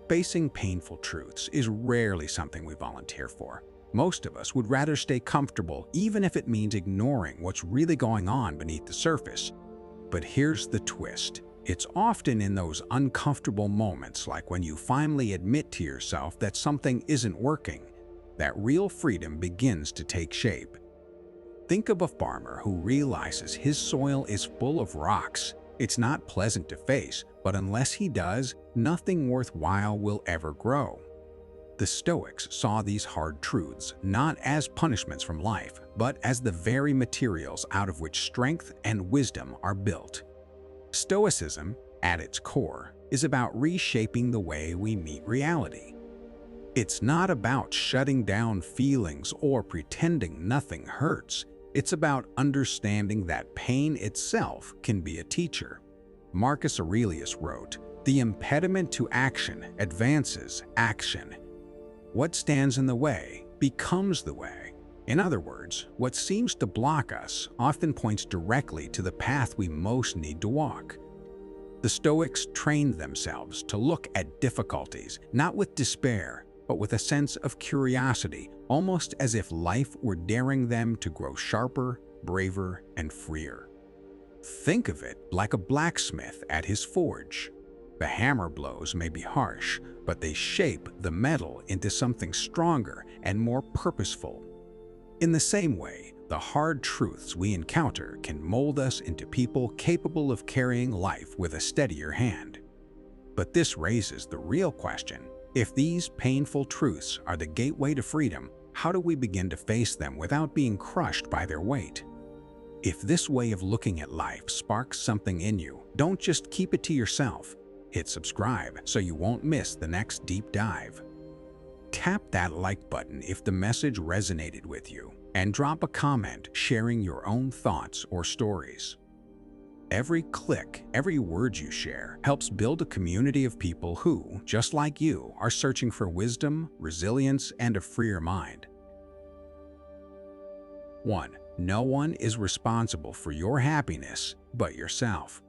Facing painful truths is rarely something we volunteer for. Most of us would rather stay comfortable even if it means ignoring what's really going on beneath the surface. But here's the twist. It's often in those uncomfortable moments, like when you finally admit to yourself that something isn't working, that real freedom begins to take shape. Think of a farmer who realizes his soil is full of rocks. It's not pleasant to face, but unless he does, nothing worthwhile will ever grow. The Stoics saw these hard truths not as punishments from life, but as the very materials out of which strength and wisdom are built. Stoicism, at its core, is about reshaping the way we meet reality. It's not about shutting down feelings or pretending nothing hurts. It's about understanding that pain itself can be a teacher. Marcus Aurelius wrote, "The impediment to action advances action. What stands in the way becomes the way." In other words, what seems to block us often points directly to the path we most need to walk. The Stoics trained themselves to look at difficulties, not with despair, but with a sense of curiosity, almost as if life were daring them to grow sharper, braver, and freer. Think of it like a blacksmith at his forge. The hammer blows may be harsh, but they shape the metal into something stronger and more purposeful. In the same way, the hard truths we encounter can mold us into people capable of carrying life with a steadier hand. But this raises the real question. If these painful truths are the gateway to freedom, how do we begin to face them without being crushed by their weight? If this way of looking at life sparks something in you, don't just keep it to yourself. Hit subscribe so you won't miss the next deep dive. Tap that like button if the message resonated with you, and drop a comment sharing your own thoughts or stories. Every click, every word you share helps build a community of people who, just like you, are searching for wisdom, resilience, and a freer mind. 1. No one is responsible for your happiness but yourself.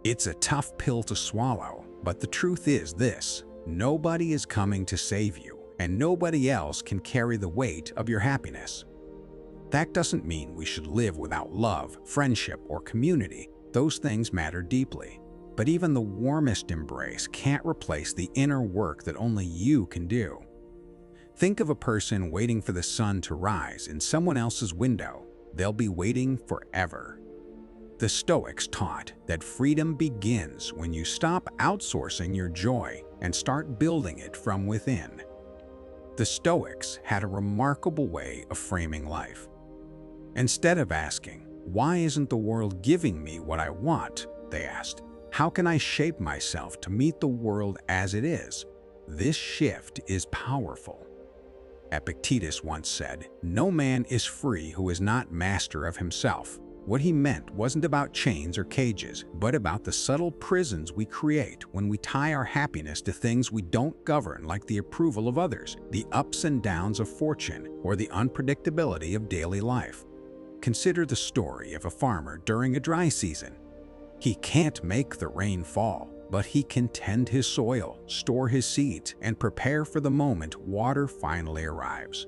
It's a tough pill to swallow, but the truth is this: nobody is coming to save you, and nobody else can carry the weight of your happiness. That doesn't mean we should live without love, friendship, or community. Those things matter deeply. But even the warmest embrace can't replace the inner work that only you can do. Think of a person waiting for the sun to rise in someone else's window. They'll be waiting forever. The Stoics taught that freedom begins when you stop outsourcing your joy and start building it from within. The Stoics had a remarkable way of framing life. Instead of asking, "Why isn't the world giving me what I want?" they asked, "How can I shape myself to meet the world as it is?" This shift is powerful. Epictetus once said, "No man is free who is not master of himself." What he meant wasn't about chains or cages, but about the subtle prisons we create when we tie our happiness to things we don't govern, like the approval of others, the ups and downs of fortune, or the unpredictability of daily life. Consider the story of a farmer during a dry season. He can't make the rain fall, but he can tend his soil, store his seeds, and prepare for the moment water finally arrives.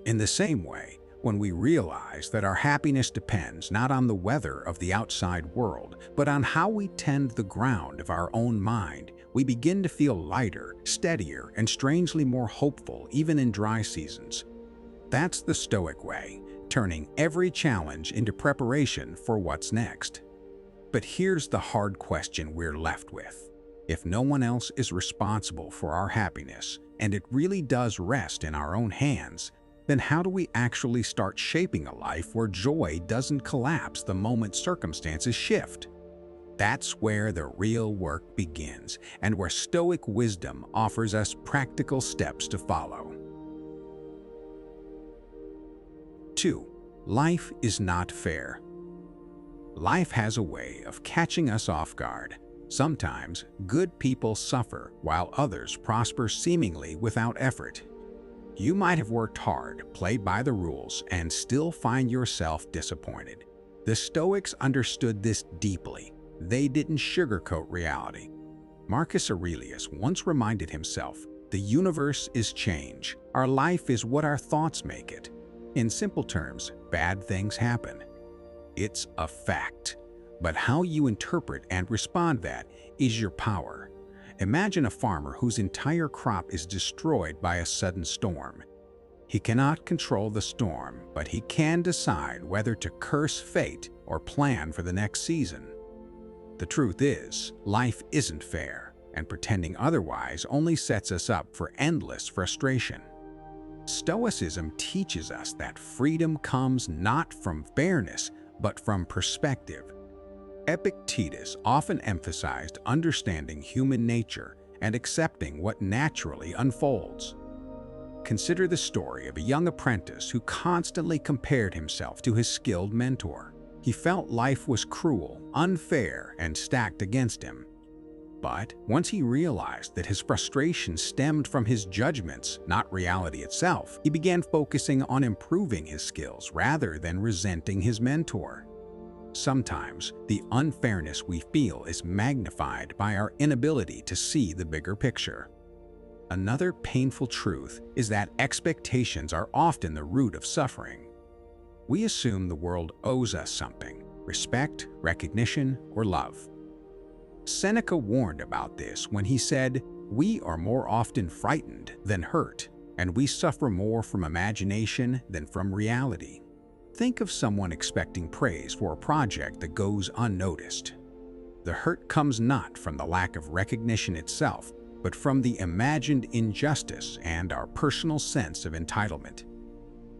In the same way, when we realize that our happiness depends not on the weather of the outside world, but on how we tend the ground of our own mind, we begin to feel lighter, steadier, and strangely more hopeful even in dry seasons. That's the Stoic way, turning every challenge into preparation for what's next. But here's the hard question we're left with. If no one else is responsible for our happiness, and it really does rest in our own hands, then how do we actually start shaping a life where joy doesn't collapse the moment circumstances shift? That's where the real work begins, and where Stoic wisdom offers us practical steps to follow. 2. Life is not fair. Life has a way of catching us off guard. Sometimes, good people suffer while others prosper seemingly without effort. You might have worked hard, played by the rules, and still find yourself disappointed. The Stoics understood this deeply. They didn't sugarcoat reality. Marcus Aurelius once reminded himself, "The universe is change. Our life is what our thoughts make it." In simple terms, bad things happen. It's a fact. But how you interpret and respond that is your power. Imagine a farmer whose entire crop is destroyed by a sudden storm. He cannot control the storm, but he can decide whether to curse fate or plan for the next season. The truth is, life isn't fair, and pretending otherwise only sets us up for endless frustration. Stoicism teaches us that freedom comes not from fairness, but from perspective. Epictetus often emphasized understanding human nature and accepting what naturally unfolds. Consider the story of a young apprentice who constantly compared himself to his skilled mentor. He felt life was cruel, unfair, and stacked against him. But once he realized that his frustration stemmed from his judgments, not reality itself, he began focusing on improving his skills rather than resenting his mentor. Sometimes, the unfairness we feel is magnified by our inability to see the bigger picture. Another painful truth is that expectations are often the root of suffering. We assume the world owes us something: respect, recognition, or love. Seneca warned about this when he said, "We are more often frightened than hurt, and we suffer more from imagination than from reality." Think of someone expecting praise for a project that goes unnoticed. The hurt comes not from the lack of recognition itself, but from the imagined injustice and our personal sense of entitlement.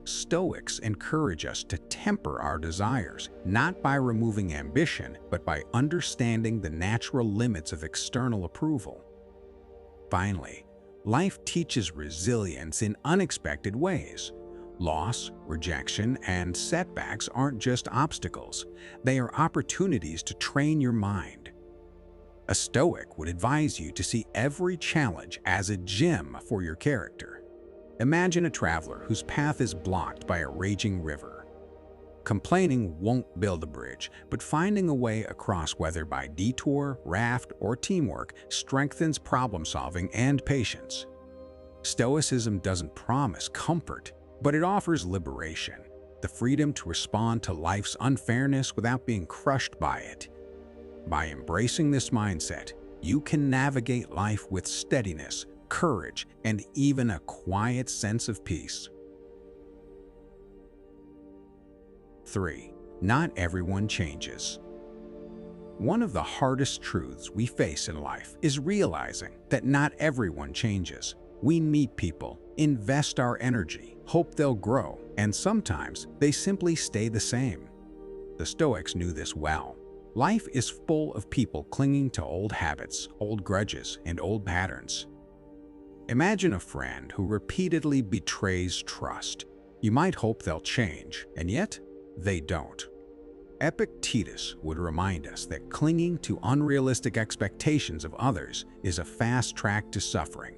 Stoics encourage us to temper our desires, not by removing ambition, but by understanding the natural limits of external approval. Finally, life teaches resilience in unexpected ways. Loss, rejection, and setbacks aren't just obstacles. They are opportunities to train your mind. A Stoic would advise you to see every challenge as a gem for your character. Imagine a traveler whose path is blocked by a raging river. Complaining won't build a bridge, but finding a way across, whether by detour, raft, or teamwork, strengthens problem-solving and patience. Stoicism doesn't promise comfort, but it offers liberation, the freedom to respond to life's unfairness without being crushed by it. By embracing this mindset, you can navigate life with steadiness, courage, and even a quiet sense of peace. 3. Not everyone changes. One of the hardest truths we face in life is realizing that not everyone changes. We meet people, invest our energy, hope they'll grow, and sometimes they simply stay the same. The Stoics knew this well. Life is full of people clinging to old habits, old grudges, and old patterns. Imagine a friend who repeatedly betrays trust. You might hope they'll change, and yet they don't. Epictetus would remind us that clinging to unrealistic expectations of others is a fast track to suffering.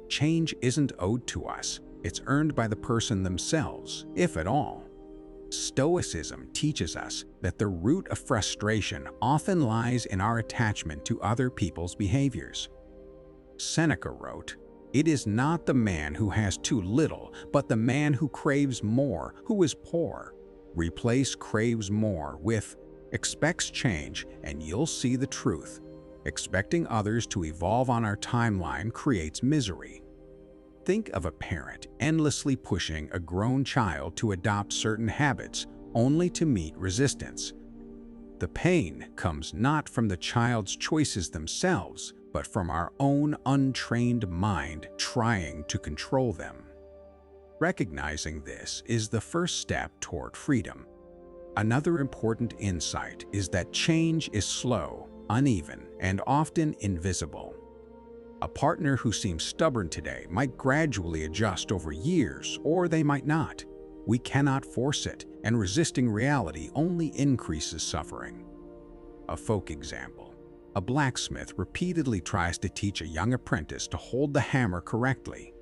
Change isn't owed to us, it's earned by the person themselves, if at all. Stoicism teaches us that the root of frustration often lies in our attachment to other people's behaviors. Seneca wrote, "It is not the man who has too little, but the man who craves more, who is poor." Replace "craves more" with "expects change, and you'll see the truth." Expecting others to evolve on our timeline creates misery. Think of a parent endlessly pushing a grown child to adopt certain habits only to meet resistance. The pain comes not from the child's choices themselves, but from our own untrained mind trying to control them. Recognizing this is the first step toward freedom. Another important insight is that change is slow, uneven, and often invisible. A partner who seems stubborn today might gradually adjust over years, or they might not. We cannot force it, and resisting reality only increases suffering. A folk example. A blacksmith repeatedly tries to teach a young apprentice to hold the hammer correctly.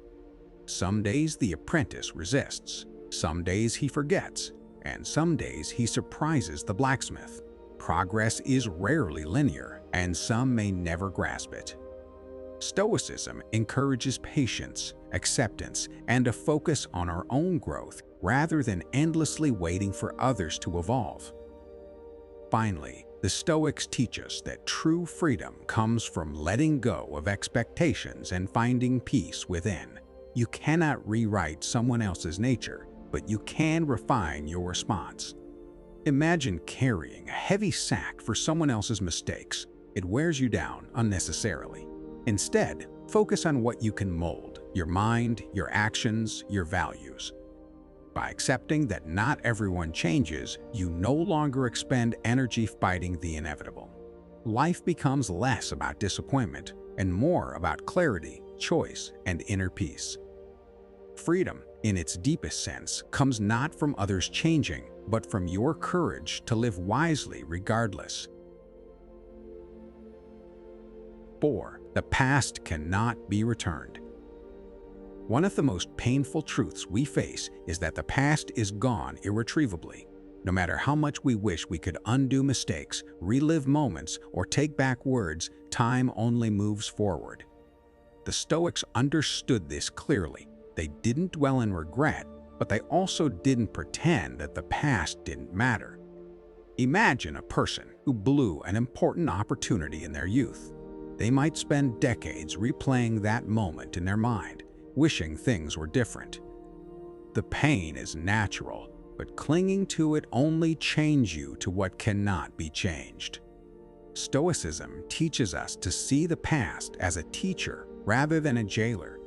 Some days the apprentice resists, some days he forgets, and some days he surprises the blacksmith. Progress is rarely linear, and some may never grasp it. Stoicism encourages patience, acceptance, and a focus on our own growth rather than endlessly waiting for others to evolve. Finally, the Stoics teach us that true freedom comes from letting go of expectations and finding peace within. You cannot rewrite someone else's nature, but you can refine your response. Imagine carrying a heavy sack for someone else's mistakes. It wears you down unnecessarily. Instead, focus on what you can mold: your mind, your actions, your values. By accepting that not everyone changes, you no longer expend energy fighting the inevitable. Life becomes less about disappointment and more about clarity, choice, and inner peace. Freedom, in its deepest sense, comes not from others changing, but from your courage to live wisely regardless. 4. The past cannot be returned. One of the most painful truths we face is that the past is gone irretrievably. No matter how much we wish we could undo mistakes, relive moments, or take back words, time only moves forward. The Stoics understood this clearly. They didn't dwell in regret, but they also didn't pretend that the past didn't matter. Imagine a person who blew an important opportunity in their youth. They might spend decades replaying that moment in their mind, wishing things were different. The pain is natural, but clinging to it only changes you to what cannot be changed. Stoicism teaches us to see the past as a teacher rather than a jailer.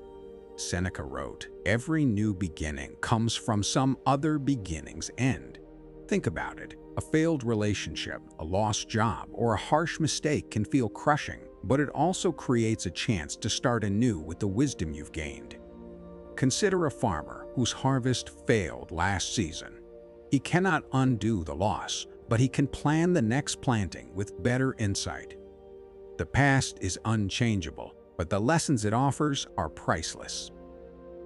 Seneca wrote, "Every new beginning comes from some other beginning's end." Think about it. A failed relationship, a lost job, or a harsh mistake can feel crushing, but it also creates a chance to start anew with the wisdom you've gained. Consider a farmer whose harvest failed last season. He cannot undo the loss, but he can plan the next planting with better insight. The past is unchangeable, but the lessons it offers are priceless.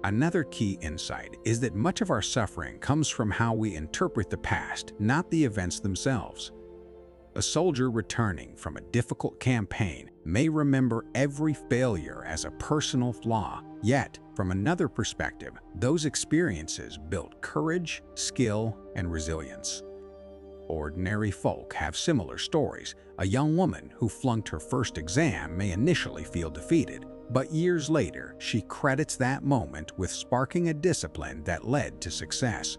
Another key insight is that much of our suffering comes from how we interpret the past, not the events themselves. A soldier returning from a difficult campaign may remember every failure as a personal flaw, yet, from another perspective, those experiences built courage, skill, and resilience. Ordinary folk have similar stories. A young woman who flunked her first exam may initially feel defeated, but years later, she credits that moment with sparking a discipline that led to success.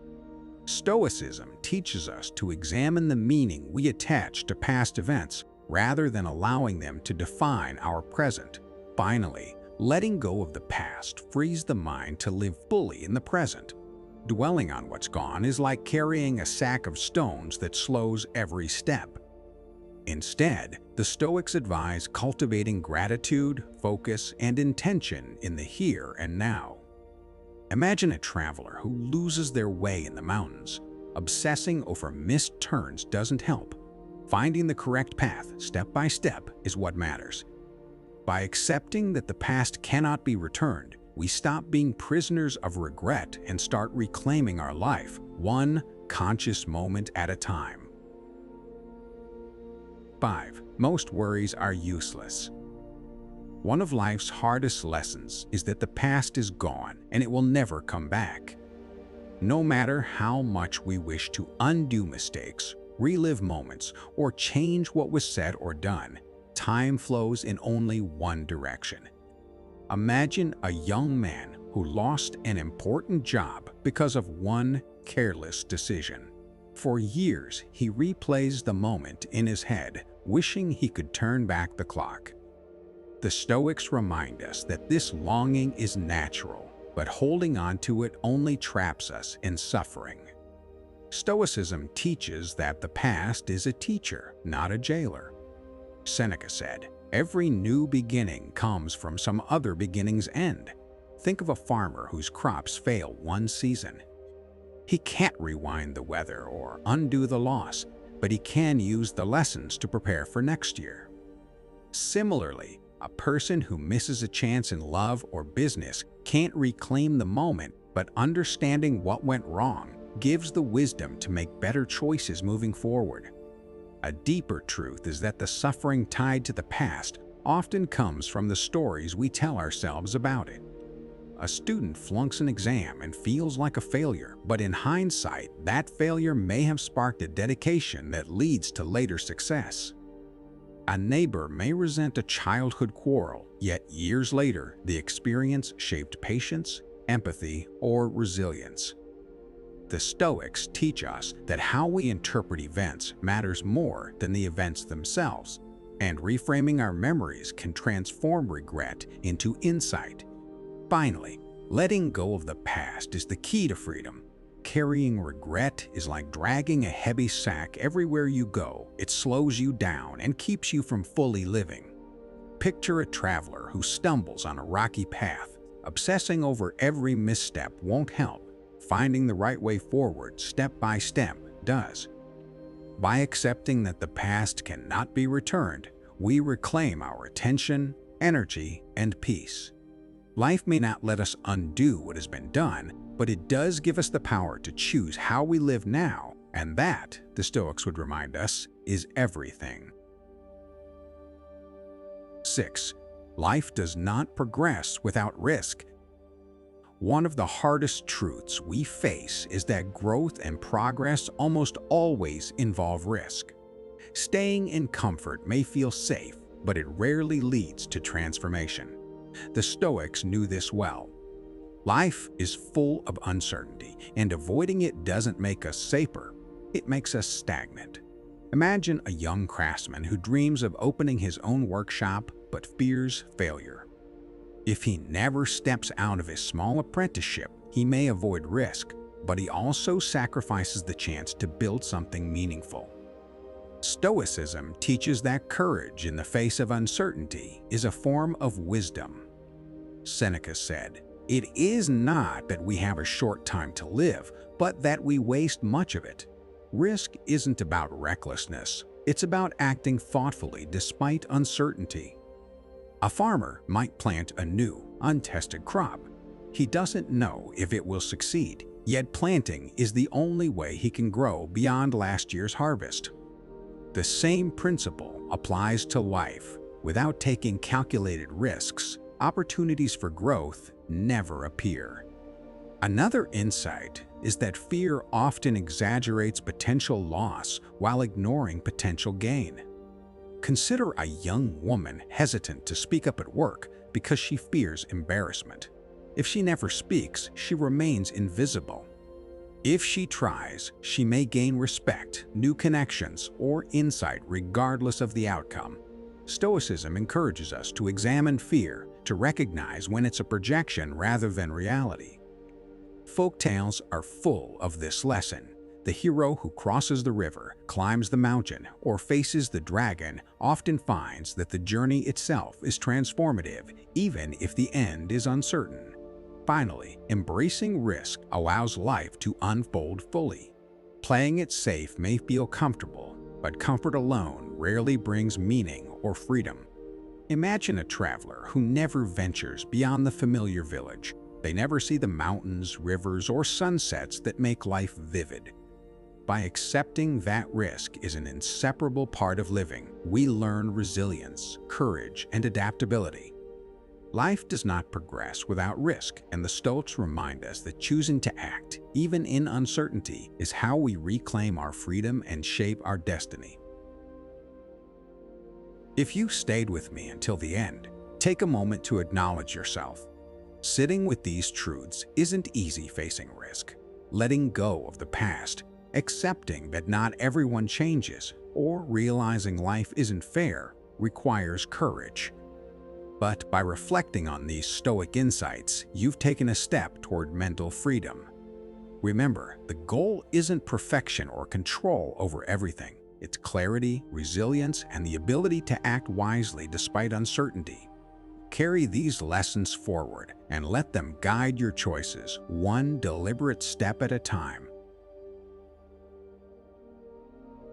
Stoicism teaches us to examine the meaning we attach to past events rather than allowing them to define our present. Finally, letting go of the past frees the mind to live fully in the present. Dwelling on what's gone is like carrying a sack of stones that slows every step. Instead, the Stoics advise cultivating gratitude, focus, and intention in the here and now. Imagine a traveler who loses their way in the mountains. Obsessing over missed turns doesn't help. Finding the correct path, step by step, is what matters. By accepting that the past cannot be returned, we stop being prisoners of regret and start reclaiming our life, one conscious moment at a time. 5. Most worries are useless. One of life's hardest lessons is that the past is gone and it will never come back. No matter how much we wish to undo mistakes, relive moments, or change what was said or done, time flows in only one direction. Imagine a young man who lost an important job because of one careless decision. For years, he replays the moment in his head, wishing he could turn back the clock. The Stoics remind us that this longing is natural, but holding on to it only traps us in suffering. Stoicism teaches that the past is a teacher, not a jailer. Seneca said, "Every new beginning comes from some other beginning's end." Think of a farmer whose crops fail one season. He can't rewind the weather or undo the loss, but he can use the lessons to prepare for next year. Similarly, a person who misses a chance in love or business can't reclaim the moment, but understanding what went wrong gives the wisdom to make better choices moving forward. A deeper truth is that the suffering tied to the past often comes from the stories we tell ourselves about it. A student flunks an exam and feels like a failure, but in hindsight, that failure may have sparked a dedication that leads to later success. A neighbor may resent a childhood quarrel, yet years later, the experience shaped patience, empathy, or resilience. The Stoics teach us that how we interpret events matters more than the events themselves, and reframing our memories can transform regret into insight. Finally, letting go of the past is the key to freedom. Carrying regret is like dragging a heavy sack everywhere you go. It slows you down and keeps you from fully living. Picture a traveler who stumbles on a rocky path. Obsessing over every misstep won't help. Finding the right way forward, step by step, does. By accepting that the past cannot be returned, we reclaim our attention, energy, and peace. Life may not let us undo what has been done, but it does give us the power to choose how we live now, and that, the Stoics would remind us, is everything. 6. Life does not progress without risk. One of the hardest truths we face is that growth and progress almost always involve risk. Staying in comfort may feel safe, but it rarely leads to transformation. The Stoics knew this well. Life is full of uncertainty, and avoiding it doesn't make us safer, it makes us stagnant. Imagine a young craftsman who dreams of opening his own workshop but fears failure. If he never steps out of his small apprenticeship, he may avoid risk, but he also sacrifices the chance to build something meaningful. Stoicism teaches that courage in the face of uncertainty is a form of wisdom. Seneca said, "It is not that we have a short time to live, but that we waste much of it." Risk isn't about recklessness, it's about acting thoughtfully despite uncertainty. A farmer might plant a new, untested crop. He doesn't know if it will succeed, yet planting is the only way he can grow beyond last year's harvest. The same principle applies to life. Without taking calculated risks, opportunities for growth never appear. Another insight is that fear often exaggerates potential loss while ignoring potential gain. Consider a young woman hesitant to speak up at work because she fears embarrassment. If she never speaks, she remains invisible. If she tries, she may gain respect, new connections, or insight regardless of the outcome. Stoicism encourages us to examine fear, to recognize when it's a projection rather than reality. Folktales are full of this lesson. The hero who crosses the river, climbs the mountain, or faces the dragon often finds that the journey itself is transformative, even if the end is uncertain. Finally, embracing risk allows life to unfold fully. Playing it safe may feel comfortable, but comfort alone rarely brings meaning or freedom. Imagine a traveler who never ventures beyond the familiar village. They never see the mountains, rivers, or sunsets that make life vivid. By accepting that risk is an inseparable part of living, we learn resilience, courage, and adaptability. Life does not progress without risk, and the Stoics remind us that choosing to act, even in uncertainty, is how we reclaim our freedom and shape our destiny. If you stayed with me until the end, take a moment to acknowledge yourself. Sitting with these truths isn't easy facing risk. Letting go of the past, accepting that not everyone changes, or realizing life isn't fair requires courage. But by reflecting on these Stoic insights, you've taken a step toward mental freedom. Remember, the goal isn't perfection or control over everything. It's clarity, resilience, and the ability to act wisely despite uncertainty. Carry these lessons forward and let them guide your choices, one deliberate step at a time.